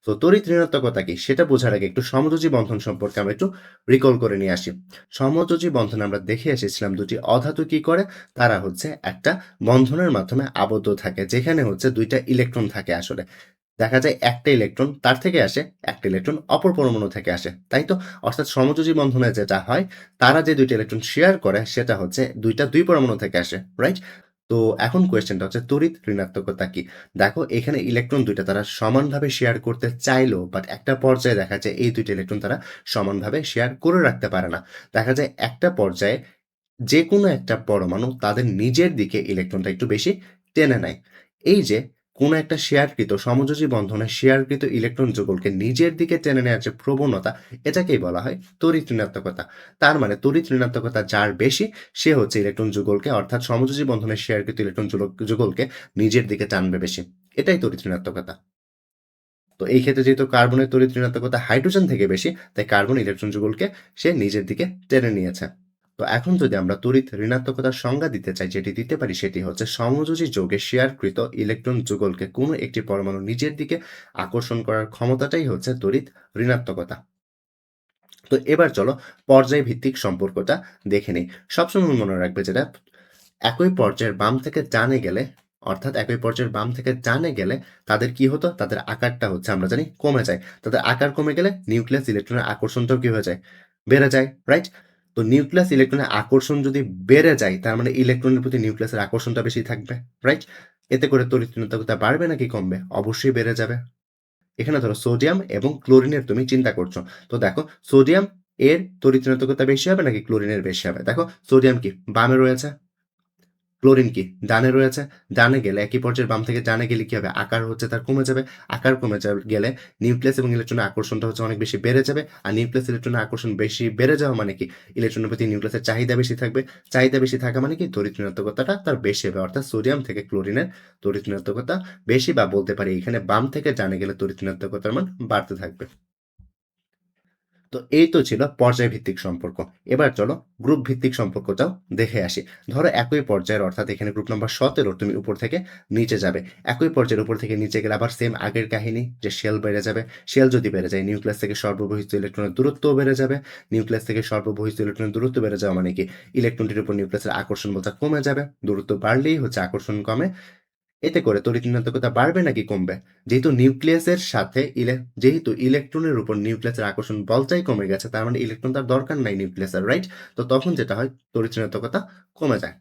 তো তড়িৎ ঋণাত্মকতা কি সেটা বোঝার আগে একটু সমযোজী বন্ধন সম্পর্কে আমরা একটু রিকল করে নিয়ে আসি। সমযোজী বন্ধনে আমরা দেখে এসেছিলাম দুটি অধাতু কি করে, তারা হচ্ছে একটা বন্ধনের মাধ্যমে আবদ্ধ থাকে যেখানে হচ্ছে দুইটা ইলেকট্রন থাকে আসলে। দেখা যায় একটা ইলেকট্রন তার থেকে আসে, একটা ইলেকট্রন অপর পরমাণু থেকে আসে, তাই তো? অর্থাৎ সমযোজী বন্ধনে যেটা হয়, তারা যে দুইটা ইলেকট্রন শেয়ার করে সেটা হচ্ছে দুই পরমাণু থেকে আসে, রাইট? তো এখন কোয়েশ্চেনটা হচ্ছে তড়িৎ ঋণাত্মকতা কি? দেখো এখানে ইলেকট্রন দুইটা তারা সমানভাবে শেয়ার করতে চাইলেও বাট একটা পর্যায়ে দেখা যায় এই দুইটা ইলেকট্রন তারা সমানভাবে শেয়ার করে রাখতে পারে না। দেখা যায় একটা পর্যায়ে যেকোনো একটা পরমাণু তাদের নিজের দিকে ইলেকট্রনটা একটু বেশি টেনে নেয়। এই যে কোনো একটা শেয়ারকৃত সমযোজী বন্ধনে শেয়ারকৃত ইলেকট্রন যুগলকে নিজের দিকে টেনে নেওয়ার যে প্রবণতা, এটাকেই বলা হয় তড়িৎ ঋণাত্মকতা। তার মানে তড়িৎ ঋণাত্মকতা যার বেশি সে হচ্ছে ইলেকট্রন যুগলকে অর্থাৎ সমযোজী বন্ধনে শেয়ারকৃত ইলেকট্রন যুগলকে নিজের দিকে টানবে বেশি। এটাই তড়িৎ ঋণাত্মকতা। তো এই ক্ষেত্রে যেহেতু কার্বনের তড়িৎ ঋণাত্মকতা হাইড্রোজেন থেকে বেশি, তাই কার্বন ইলেকট্রন যুগলকে সে নিজের দিকে টেনে নিয়েছে। তো এখন যদি আমরা তড়িৎ ঋণাত্মকতার সংজ্ঞা দিতে চাই, যেটি দিতে পারি সেটি হচ্ছে সমযোজী যৌগে শেয়ারকৃত ইলেকট্রন যুগলকে কোনো একটি পরমাণু নিজের দিকে আকর্ষণ করার ক্ষমতাটাই হচ্ছে তড়িৎ ঋণাত্মকতা। তো এবার চলো পর্যায় ভিত্তিক সম্পর্কটা দেখে নিই। সবসময় মনে রাখবে যেটা, একই পর্যায়ের বাম থেকে ডানে গেলে, অর্থাৎ একই পর্যায়ের বাম থেকে ডানে গেলে তাদের কি হতো, তাদের আকারটা হচ্ছে আমরা জানি কমে যায়। তাদের আকার কমে গেলে নিউক্লিয়াস ইলেকট্রনের আকর্ষণটাও কি হয়ে যায়, বেড়ে যায়, রাইট? তো নিউক্লিয়াস ইলেকট্রনের আকর্ষণ যদি বেড়ে যায় তার মানে ইলেকট্রনের প্রতি নিউক্লিয়াসের আকর্ষণটা বেশি থাকবে, রাইট? এতে করে তড়িৎ ঋণাত্মকতা বাড়বে নাকি কমবে? অবশ্যই বেড়ে যাবে। এখানে ধরো সোডিয়াম এবং ক্লোরিনের তুমি চিন্তা করছো। তো দেখো সোডিয়াম এর তড়িৎ ঋণাত্মকতা বেশি হবে নাকি ক্লোরিনের বেশি হবে? দেখো সোডিয়াম কি বামে রয়েছে, ক্লোরিন কি ডানে রয়েছে। ডানে গেলে একই পর্যায়ের বাম থেকে ডানে গেলে কি হবে, আকার হচ্ছে তার কমে যাবে। আকার কমে গেলে নিউক্লিয়াস এবং ইলেকট্রনের আকর্ষণটা হচ্ছে অনেক বেশি বেড়ে যাবে। আর নিউক্লিয়াস ইলেকট্রনের আকর্ষণ বেশি বেড়ে যাওয়া মানে কি, ইলেকট্রনের প্রতি নিউক্লিয়াসের চাহিদা বেশি থাকবে। চাহিদা বেশি থাকা মানে কি, তড়িৎ ঋণাত্মকতাটা তার বেশি হবে। অর্থাৎ সোডিয়াম থেকে ক্লোরিনের তড়িৎ ঋণাত্মকতা বেশি, বা বলতে পারি এখানে বাম থেকে ডানে গেলে তড়িৎ ঋণাত্মকতার মান বাড়তে থাকবে। তো এই তো ছিল পর্যায়ভিত্তিক সম্পর্ক। এবার চলো গ্রুপ ভিত্তিক সম্পর্কটাও দেখে আসি। ধরো একই পর্যায়ের, অর্থাৎ এখানে গ্রুপ নাম্বার 17 তুমি উপর থেকে নিচে যাবে। একই পর্যায়ের উপর থেকে নিচে গেলে আবার সেম আগের কাহিনী, যে শেল বেড়ে যাবে। শেল যদি বেড়ে যায় নিউক্লিয়াস থেকে সর্ববহিস্থ ইলেকট্রনের দূরত্বও বেড়ে যাবে। নিউক্লিয়াস থেকে সর্ববহিস্থ ইলেকট্রনের দূরত্ব বেড়ে যাওয়া মানে কি, ইলেকট্রনটির উপর নিউক্লিয়াসের আকর্ষণ বলটা কমে যাবে। দূরত্ব বাড়লেই হচ্ছে আকর্ষণ কমে। এতে করে তড়িৎ ঋণাত্মকতা বাড়বে নাকি কমবে? যেহেতু নিউক্লিয়াসের সাথে যেহেতু ইলেকট্রনের উপর নিউক্লিয়াসের আকর্ষণ বলটাই কমে গেছে, তার মানে ইলেকট্রন তার দরকার নাই নিউক্লিয়াসের, রাইট? তো তখন যেটা হয় তড়িৎ ঋণাত্মকতা কমে যায়।